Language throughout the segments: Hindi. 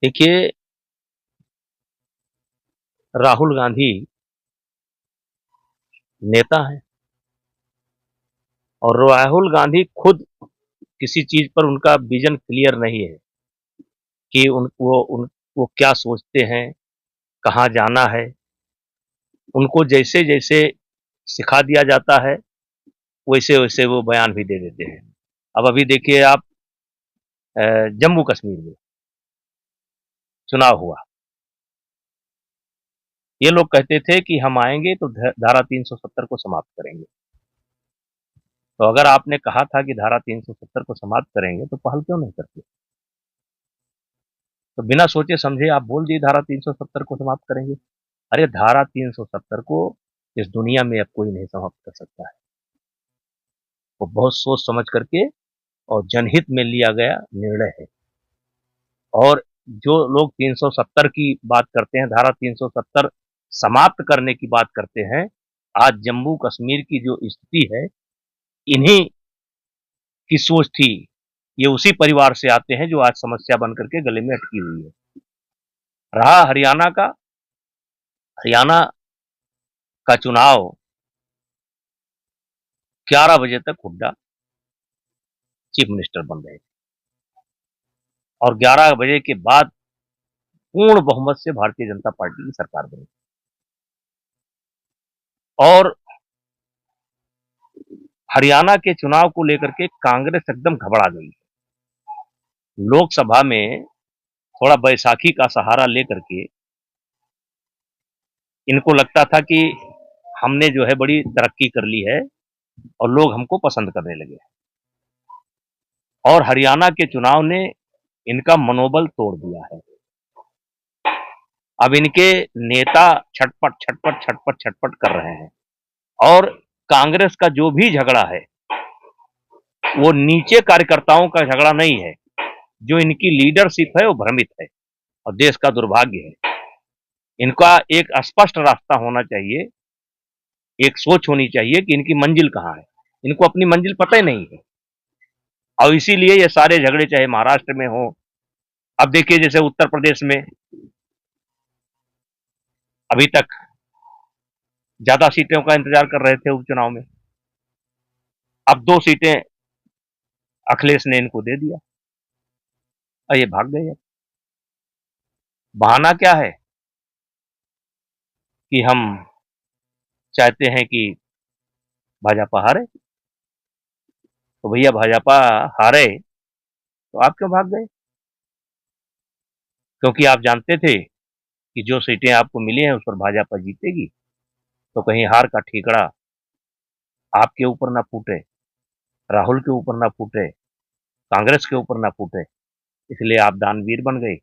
देखिए, राहुल गांधी नेता हैं और राहुल गांधी खुद किसी चीज़ पर उनका विज़न क्लियर नहीं है कि वो क्या सोचते हैं, कहाँ जाना है। उनको जैसे-जैसे सिखा दिया जाता है, वैसे-वैसे वो बयान भी दे देते हैं। अब अभी देखिए आप जम्मू कश्मीर में चुनाव हुआ। ये लोग कहते थे कि हम आएँगे तो धारा 370 को समाप्त करेंगे। तो अगर आपने कहा था कि धारा 370 को समाप्त करेंगे, तो पहल क्यों नहीं करते? तो बिना सोचे समझे आप बोल दिए धारा 370 को समाप्त करेंगे। अरे धारा 370 को इस दुनिया में अब कोई नहीं समाप्त कर सकता है। वो बहुत सोच समझ करके और जनहित में लिया गया निर्णय है। और जो लोग 370 की बात करते हैं, धारा 370 समाप्त करने की बात करते हैं, आज जम्मू कश्मीर की जो स्थिति है, इन्हीं की सोच थी। ये उसी परिवार से आते हैं जो आज समस्या बन करके गले में अटकी हुई है। रहा हरियाणा का चुनाव 11 बजे तक हुड्डा चीफ मिनिस्टर बन रहे थे और 11 बजे के बाद पूर्ण बहुमत से भारतीय जनता पार्टी की सरकार बनी और हरियाणा के चुनाव को लेकर के कांग्रेस एकदम घबरा गई। लोकसभा में थोड़ा बैसाखी का सहारा लेकर के इनको लगता था कि हमने जो है बड़ी तरक्की कर ली है और लोग हमको पसंद करने लगे और हरियाणा के चुनाव ने इनका मनोबल तोड़ दिया है। अब इनके नेता छटपट छटपट छटपट छटपट कर रहे हैं और कांग्रेस का जो भी झगड़ा है वो नीचे कार्यकर्ताओं का झगड़ा नहीं है। जो इनकी लीडरशिप है वो भ्रमित है और देश का दुर्भाग्य है। इनका एक स्पष्ट रास्ता होना चाहिए, एक सोच होनी चाहिए कि इनकी मंजिल कहाँ है। इनको अपनी मंजिल पता ही नहीं है और इसीलिए ये सारे झगड़े चाहे महाराष्ट्र में हो। अब देखिए जैसे उत्तर प्रदेश में अभी तक ज्यादा सीटों का इंतजार कर रहे थे उपचुनाव में, अब 2 सीटें अखिलेश ने इनको दे दिया और ये भाग गए। बहाना क्या है कि हम चाहते हैं कि भाजपा हारे। तो भैया भाजपा हारे तो आप क्यों भाग गए? क्योंकि आप जानते थे कि जो सीटें आपको मिली हैं उस पर भाजपा जीतेगी, तो कहीं हार का ठीकरा आपके ऊपर ना फूटे, राहुल के ऊपर ना फूटे, कांग्रेस के ऊपर ना फूटे, इसलिए आप दानवीर बन गए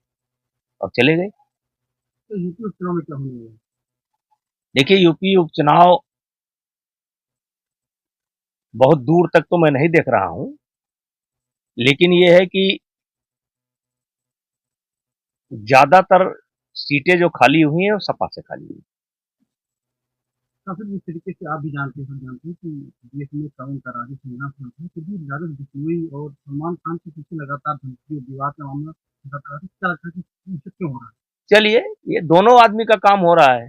और चले गए। तो यूपी उपचुनाव में क्या होने वाला है? देखिए यूपी उपचुनाव बहुत दूर तक तो मैं नहीं देख रहा हूं, लेकिन ये है कि ज्यादातर सीटें जो खाली हुई हैं वो सपा से खाली हुई। काफी जिस तरीके से आप भी जानते हैं, सब जानते हैं कि देश में कानून का राज संविधान संरक्षण फिर भी राजद बिश्नोई और सलमान खान के पीछे लगातार धमकी और विवाद का मामला लगातार क्या लगता है कि ये क्यों हो रहा है? चलिए, ये दोनों आदमी का काम हो रहा है।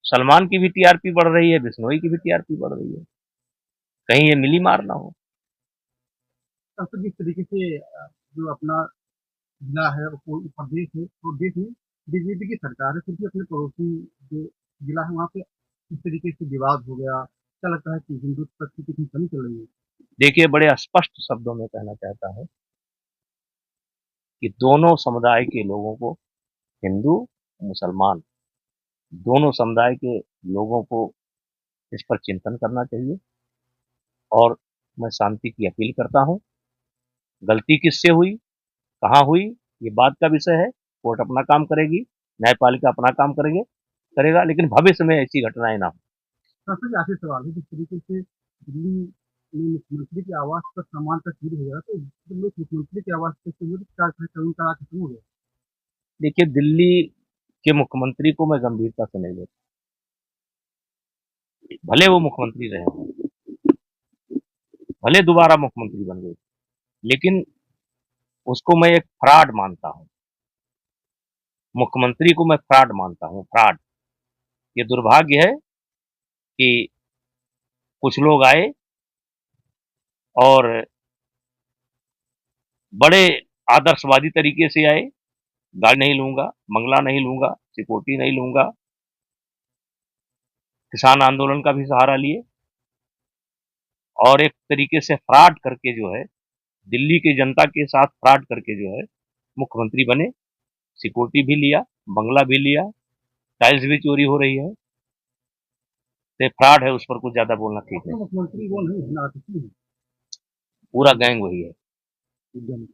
सलमान की भी टीआरपी बढ़ रही है, बिश्नोई की भी टीआरपी बढ़ रही है। कहीं ये मिली मार ना हो। काफी जिस तरीके से जो अपना जिला है वो कोई प्रदेश है और देश में बीजेपी की सरकार है, फिर भी अपने पड़ोसी जो जिला है वहाँ पे इस तरीके से विवाद हो गया। क्या लगता है कि हिंदुत्व की कितनी कमी चल रही है? देखिए बड़े स्पष्ट शब्दों में कहना चाहता हूं कि दोनों समुदाय के लोगों को, हिंदू मुसलमान, दोनों समुदाय के लोगों को इस पर चिंतन करना चाहिए और मैं शांति की अपील करता हूं। गलती किससे हुई, कहाँ हुई, ये बात का विषय है। कोर्ट अपना काम करेगी, न्यायपालिका अपना काम करेगा, लेकिन भविष्य में ऐसी घटनाएं ना हो। सबसे आखिरी सवाल है, जिस तरीके से दिल्ली में मुख्यमंत्री के आवास पर सामान का चोरी हो गया, तो जब लोग मुख्यमंत्री के आवास पे चोरी तो क्या कानून का राज खत्म हो गया? देखिए दिल्ली के मुख्यमंत्री को मैं गंभीरता से नहीं लेता, भले वो मुख्यमंत्री रहे हों, भले दोबारा मुख्यमंत्री बन गए, लेकिन उसको मैं एक फ्रॉड मानता हूं। मुख्यमंत्री को मैं फ्रॉड मानता हूं, फ्रॉड। ये दुर्भाग्य है कि कुछ लोग आए और बड़े आदर्शवादी तरीके से आए, गाड़ी नहीं लूंगा, बंगला नहीं लूंगा, सिक्योरिटी नहीं लूंगा, किसान आंदोलन का भी सहारा लिए और एक तरीके से फ्रॉड करके जो है दिल्ली की जनता के साथ फ्रॉड करके जो है मुख्यमंत्री बने, सिक्योरिटी भी लिया, बंगला भी लिया, टाइल्स भी चोरी हो रही है। तो फ्रॉड है, उस पर कुछ ज्यादा बोलना ठीक अपने नहीं। मुख्यमंत्री वो नहीं है ना, आतिशी पूरा गैंग वही है। है